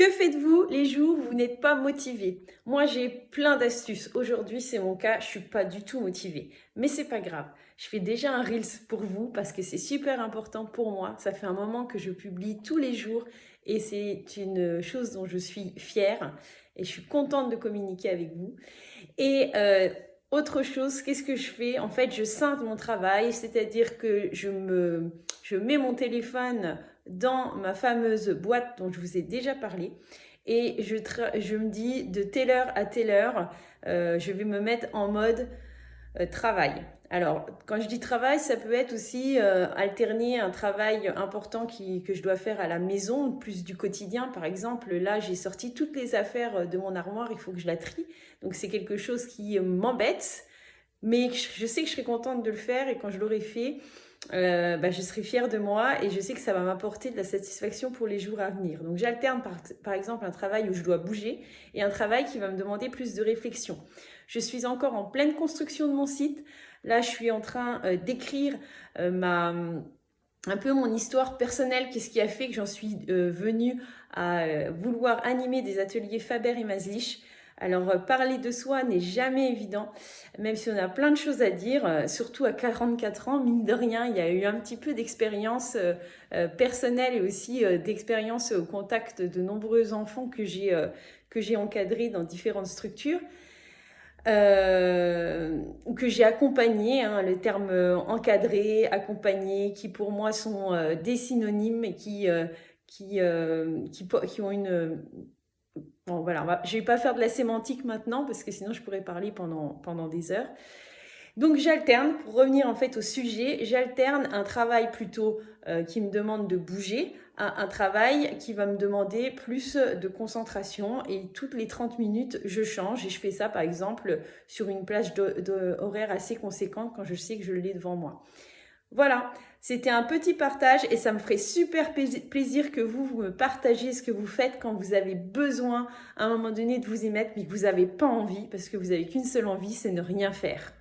Que faites-vous les jours où vous n'êtes pas motivé? Moi, j'ai plein d'astuces. Aujourd'hui, c'est mon cas, je suis pas du tout motivée. Mais c'est pas grave. Je fais déjà un Reels pour vous parce que c'est super important pour moi. Ça fait un moment que je publie tous les jours et c'est une chose dont je suis fière et je suis contente de communiquer avec vous. Et autre chose, qu'est-ce que je fais? En fait, je scinde mon travail, c'est-à-dire que je mets mon téléphone dans ma fameuse boîte dont je vous ai déjà parlé et je me dis de telle heure à telle heure, je vais me mettre en mode travail. Alors, quand je dis travail, ça peut être aussi alterner un travail important que je dois faire à la maison, plus du quotidien. Par exemple, là, j'ai sorti toutes les affaires de mon armoire, il faut que je la trie. Donc, c'est quelque chose qui m'embête, mais je sais que je serai contente de le faire et quand je l'aurai fait, je serai fière de moi et je sais que ça va m'apporter de la satisfaction pour les jours à venir. Donc, j'alterne par exemple un travail où je dois bouger et un travail qui va me demander plus de réflexion. Je suis encore en pleine construction de mon site. Là, je suis en train d'écrire un peu mon histoire personnelle, qu'est-ce qui a fait que j'en suis venue à vouloir animer des ateliers Faber et Maslich. Alors, parler de soi n'est jamais évident, même si on a plein de choses à dire, surtout à 44 ans, mine de rien, il y a eu un petit peu d'expérience personnelle et aussi d'expérience au contact de nombreux enfants que j'ai encadrés dans différentes structures. Ou que j'ai accompagné, hein, le terme encadré, accompagné, qui pour moi sont des synonymes et qui ont une... Bon, voilà, je vais pas faire de la sémantique maintenant parce que sinon je pourrais parler pendant des heures. Donc j'alterne, pour revenir en fait au sujet, j'alterne un travail plutôt qui me demande de bouger à un travail qui va me demander plus de concentration et toutes les 30 minutes je change et je fais ça par exemple sur une plage horaire assez conséquente quand je sais que je l'ai devant moi. Voilà, c'était un petit partage et ça me ferait super plaisir que vous me partagiez ce que vous faites quand vous avez besoin à un moment donné de vous y mettre mais que vous n'avez pas envie parce que vous n'avez qu'une seule envie, c'est ne rien faire.